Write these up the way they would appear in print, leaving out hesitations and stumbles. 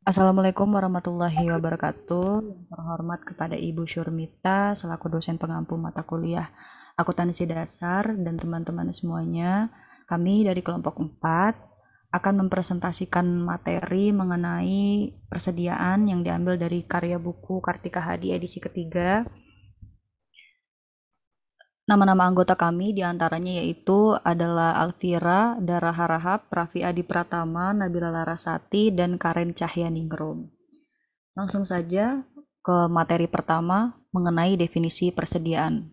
Assalamualaikum warahmatullahi wabarakatuh. Yang terhormat kepada Ibu Syurmita selaku dosen pengampu mata kuliah akuntansi dasar dan teman-teman semuanya. Kami dari kelompok 4 akan mempresentasikan materi mengenai persediaan yang diambil dari karya buku Kartika Hadi edisi ketiga. Nama-nama anggota kami diantaranya yaitu adalah Alvira, Dara Harahap, Raffi Adi Pratama, Nabila Larasati, dan Karen Cahyaningrum. Langsung saja ke materi pertama mengenai definisi persediaan.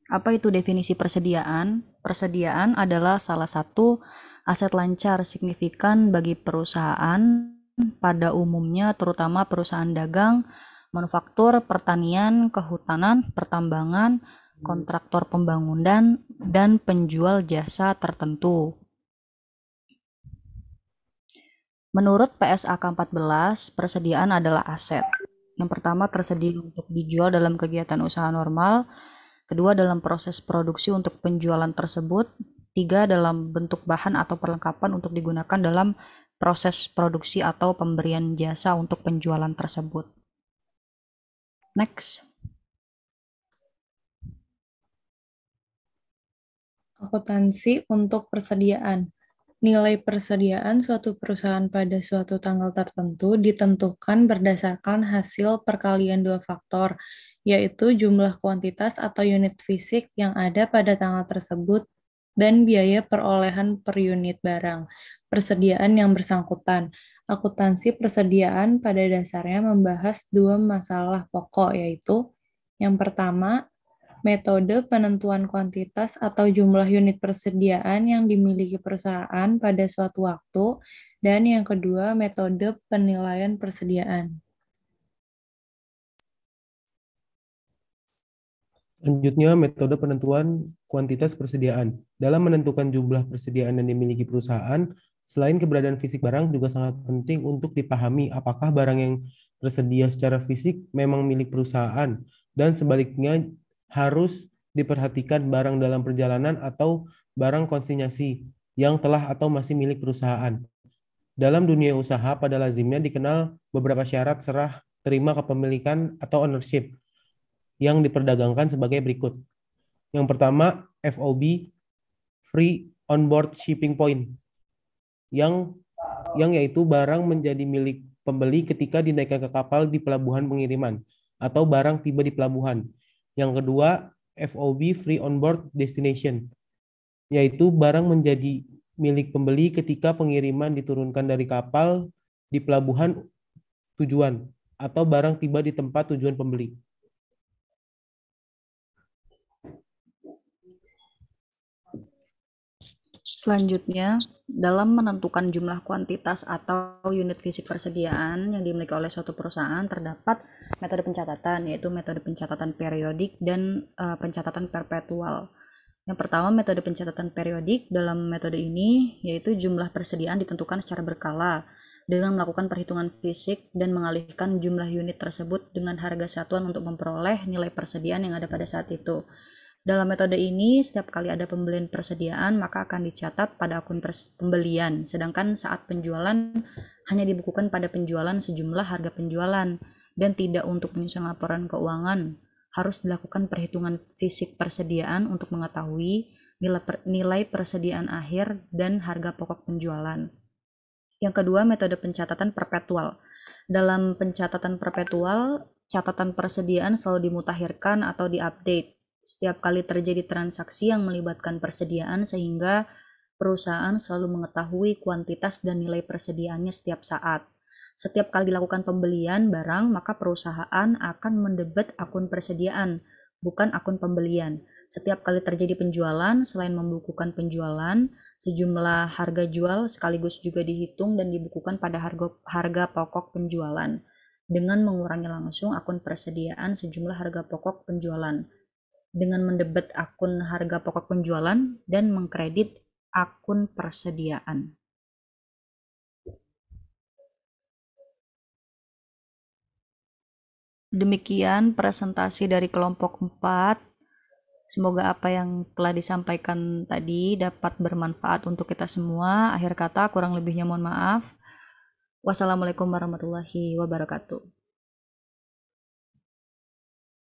Apa itu definisi persediaan? Persediaan adalah salah satu aset lancar signifikan bagi perusahaan pada umumnya, terutama perusahaan dagang, manufaktur, pertanian, kehutanan, pertambangan, kontraktor pembangunan, dan penjual jasa tertentu. Menurut PSAK 14, persediaan adalah aset. Yang pertama tersedia untuk dijual dalam kegiatan usaha normal, kedua dalam proses produksi untuk penjualan tersebut, tiga dalam bentuk bahan atau perlengkapan untuk digunakan dalam proses produksi atau pemberian jasa untuk penjualan tersebut. Next. Akuntansi untuk persediaan. Nilai persediaan suatu perusahaan pada suatu tanggal tertentu ditentukan berdasarkan hasil perkalian dua faktor, yaitu jumlah kuantitas atau unit fisik yang ada pada tanggal tersebut dan biaya perolehan per unit barang. Persediaan yang bersangkutan. Akuntansi persediaan pada dasarnya membahas dua masalah pokok, yaitu yang pertama, metode penentuan kuantitas atau jumlah unit persediaan yang dimiliki perusahaan pada suatu waktu, dan yang kedua, metode penilaian persediaan. Selanjutnya, metode penentuan kuantitas persediaan. Dalam menentukan jumlah persediaan yang dimiliki perusahaan, selain keberadaan fisik barang, juga sangat penting untuk dipahami apakah barang yang tersedia secara fisik memang milik perusahaan, dan sebaliknya harus diperhatikan barang dalam perjalanan atau barang konsinyasi yang telah atau masih milik perusahaan. Dalam dunia usaha, pada lazimnya dikenal beberapa syarat serah terima kepemilikan atau ownership yang diperdagangkan sebagai berikut. Yang pertama, FOB, Free Onboard Shipping Point, yang yaitu barang menjadi milik pembeli ketika dinaikkan ke kapal di pelabuhan pengiriman atau barang tiba di pelabuhan. Yang kedua, FOB, Free Onboard Destination, yaitu barang menjadi milik pembeli ketika pengiriman diturunkan dari kapal di pelabuhan tujuan atau barang tiba di tempat tujuan pembeli. Selanjutnya, dalam menentukan jumlah kuantitas atau unit fisik persediaan yang dimiliki oleh suatu perusahaan, terdapat metode pencatatan, yaitu metode pencatatan periodik dan pencatatan perpetual. Yang pertama, metode pencatatan periodik. Dalam metode ini, yaitu jumlah persediaan ditentukan secara berkala dengan melakukan perhitungan fisik dan mengalihkan jumlah unit tersebut dengan harga satuan untuk memperoleh nilai persediaan yang ada pada saat itu. Dalam metode ini, setiap kali ada pembelian persediaan, maka akan dicatat pada akun pembelian, sedangkan saat penjualan hanya dibukukan pada penjualan sejumlah harga penjualan, dan tidak untuk menyusun laporan keuangan. Harus dilakukan perhitungan fisik persediaan untuk mengetahui nilai persediaan akhir dan harga pokok penjualan. Yang kedua, metode pencatatan perpetual. Dalam pencatatan perpetual, catatan persediaan selalu dimutakhirkan atau diupdate setiap kali terjadi transaksi yang melibatkan persediaan, sehingga perusahaan selalu mengetahui kuantitas dan nilai persediaannya setiap saat. Setiap kali dilakukan pembelian barang, maka perusahaan akan mendebet akun persediaan, bukan akun pembelian. Setiap kali terjadi penjualan, selain membukukan penjualan, sejumlah harga jual sekaligus juga dihitung dan dibukukan pada harga pokok penjualan, dengan mengurangi langsung akun persediaan sejumlah harga pokok penjualan, dengan mendebet akun harga pokok penjualan dan mengkredit akun persediaan. Demikian presentasi dari kelompok 4. Semoga apa yang telah disampaikan tadi dapat bermanfaat untuk kita semua. Akhir kata, kurang lebihnya mohon maaf. Wassalamualaikum warahmatullahi wabarakatuh.